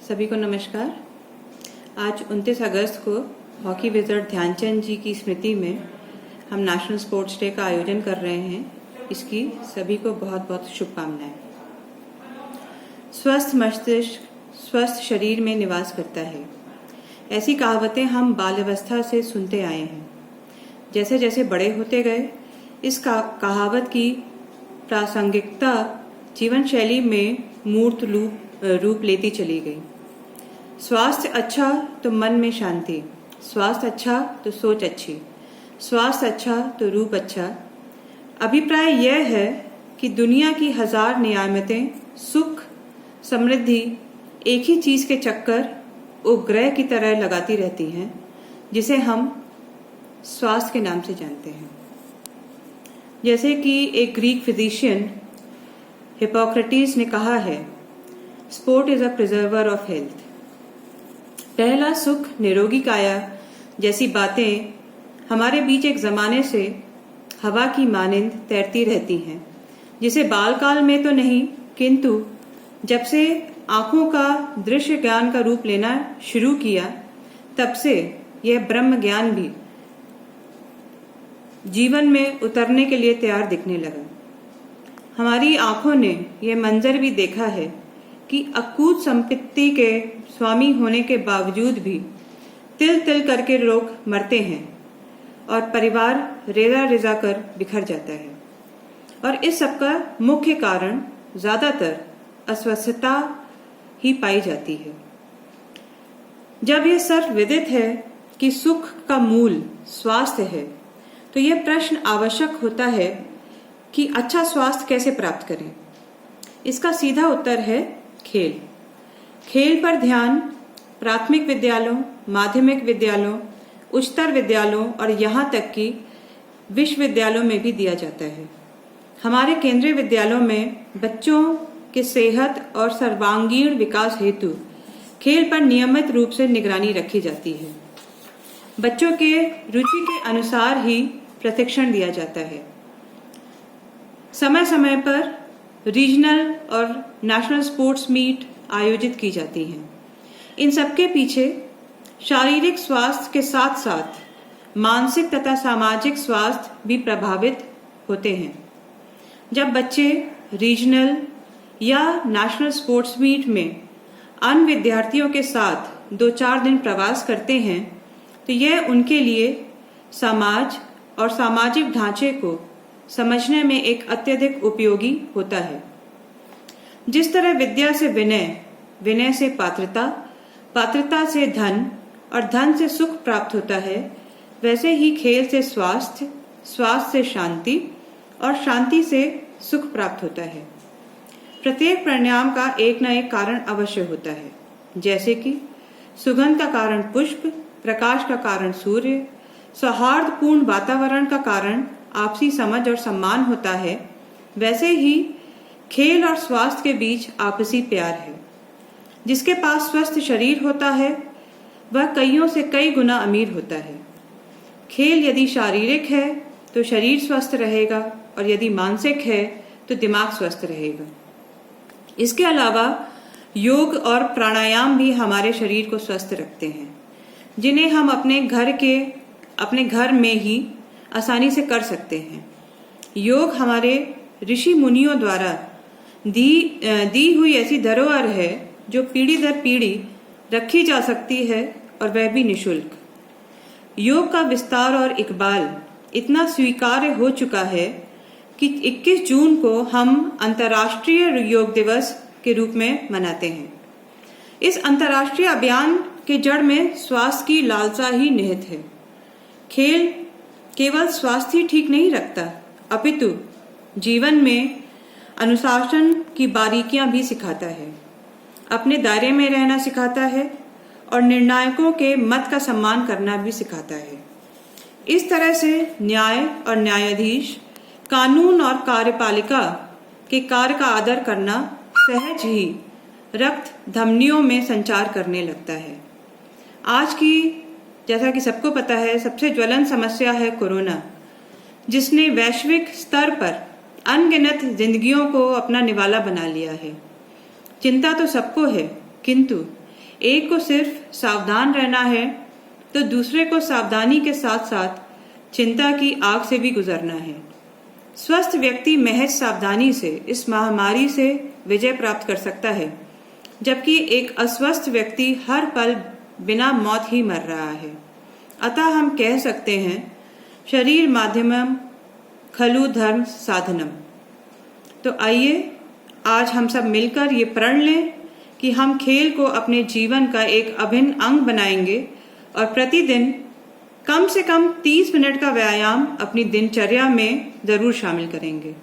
सभी को नमस्कार। आज 29 अगस्त को हॉकी विज़र्ड ध्यानचंद जी की स्मृति में हम नेशनल स्पोर्ट्स डे का आयोजन कर रहे हैं। इसकी सभी को बहुत बहुत शुभकामनाएं। स्वस्थ मस्तिष्क स्वस्थ शरीर में निवास करता है, ऐसी कहावतें हम बाल्यावस्था से सुनते आए हैं। जैसे जैसे बड़े होते गए, इस कहावत की प्रासंगिकता जीवन शैली में मूर्त रूप लेती चली गई। स्वास्थ्य अच्छा तो मन में शांति, स्वास्थ्य अच्छा तो सोच अच्छी, स्वास्थ्य अच्छा तो रूप अच्छा। अभिप्राय यह है कि दुनिया की 1000 नियामतें सुख समृद्धि एक ही चीज के चक्कर उपग्रह की तरह लगाती रहती हैं, जिसे हम स्वास्थ्य के नाम से जानते हैं। जैसे कि एक ग्रीक फिजिशियन हिपोक्रेटिस ने कहा है, sport is a preserver of health. पहला सुख निरोगी काया जैसी बातें हमारे बीच एक जमाने से हवा की मानिंद तैरती रहती हैं, जिसे बालकाल में तो नहीं, किंतु जब से आंखों का दृश्य ज्ञान का रूप लेना शुरू किया, तब से यह ब्रह्म ज्ञान भी जीवन में उतरने के लिए तैयार दिखने लगा। हमारी आंखों ने यह मंजर भी देखा है कि अकूत संपत्ति के स्वामी होने के बावजूद भी तिल तिल करके लोग मरते हैं और परिवार रेजा रेजा कर बिखर जाता है। और इस सब का मुख्य कारण ज्यादातर अस्वस्थता ही पाई जाती है। जब यह सर्वविदित है कि सुख का मूल स्वास्थ्य है, तो यह प्रश्न आवश्यक होता है कि अच्छा स्वास्थ्य कैसे प्राप्त करें। इसका सीधा उत्तर है खेल। खेल पर ध्यान प्राथमिक विद्यालयों, माध्यमिक विद्यालयों, उच्चतर विद्यालयों और यहाँ तक कि विश्वविद्यालयों में भी दिया जाता है। हमारे केंद्रीय विद्यालयों में बच्चों के सेहत और सर्वांगीण विकास हेतु खेल पर नियमित रूप से निगरानी रखी जाती है। बच्चों के रुचि के अनुसार ही प्रशिक्षण दिया जाता है। समय समय पर रीजनल और नेशनल स्पोर्ट्स मीट आयोजित की जाती हैं। इन सबके पीछे शारीरिक स्वास्थ्य के साथ साथ मानसिक तथा सामाजिक स्वास्थ्य भी प्रभावित होते हैं। जब बच्चे रीजनल या नेशनल स्पोर्ट्स मीट में अन्य विद्यार्थियों के साथ 2-4 दिन प्रवास करते हैं, तो यह उनके लिए समाज और सामाजिक ढांचे को समझने में एक अत्यधिक उपयोगी होता है। जिस तरह विद्या से विनय, विनय से पात्रता, पात्रता से धन और धन से सुख प्राप्त होता है, वैसे ही खेल से स्वास्थ्य, स्वास्थ्य से शांति और शांति से सुख प्राप्त होता है। प्रत्येक परिणाम का एक न एक कारण अवश्य होता है। जैसे कि सुगंध का कारण पुष्प, प्रकाश का कारण सूर्य, सौहार्दपूर्ण वातावरण का कारण आपसी समझ और सम्मान होता है, वैसे ही खेल और स्वास्थ्य के बीच आपसी प्यार है। जिसके पास स्वस्थ शरीर होता है, वह कईयों से कई गुना अमीर होता है। खेल यदि शारीरिक है तो शरीर स्वस्थ रहेगा, और यदि मानसिक है तो दिमाग स्वस्थ रहेगा। इसके अलावा योग और प्राणायाम भी हमारे शरीर को स्वस्थ रखते हैं, जिन्हें हम अपने घर में ही आसानी से कर सकते हैं। योग हमारे ऋषि मुनियों द्वारा दी हुई ऐसी धरोहर है, जो पीढ़ी दर पीढ़ी रखी जा सकती है, और वह भी निशुल्क। योग का विस्तार और इकबाल इतना स्वीकार्य हो चुका है कि 21 जून को हम अंतर्राष्ट्रीय योग दिवस के रूप में मनाते हैं। इस अंतर्राष्ट्रीय अभियान के जड़ में स्वास्थ्य की लालसा ही निहित है। खेल केवल स्वास्थ्य ही ठीक नहीं रखता, अपितु जीवन में अनुशासन की बारीकियां भी सिखाता है, अपने दायरे में रहना सिखाता है, और निर्णायकों के मत का सम्मान करना भी सिखाता है। इस तरह से न्याय और न्यायाधीश, कानून और कार्यपालिका के कार्य का आदर करना सहज ही रक्त धमनियों में संचार करने लगता है। आज की, जैसा कि सबको पता है, सबसे ज्वलंत समस्या है कोरोना, जिसने वैश्विक स्तर पर अनगिनत जिंदगियों को अपना निवाला बना लिया है। चिंता तो सबको है, किंतु एक को सिर्फ सावधान रहना है तो दूसरे को सावधानी के साथ साथ चिंता की आग से भी गुजरना है। स्वस्थ व्यक्ति महज सावधानी से इस महामारी से विजय प्राप्त कर सकता है, जबकि एक अस्वस्थ व्यक्ति हर पल बिना मौत ही मर रहा है। अतः हम कह सकते हैं, शरीर माध्यमम खलु धर्म साधनम। तो आइए आज हम सब मिलकर ये प्रण लें कि हम खेल को अपने जीवन का एक अभिन्न अंग बनाएंगे और प्रतिदिन कम से कम 30 मिनट का व्यायाम अपनी दिनचर्या में जरूर शामिल करेंगे।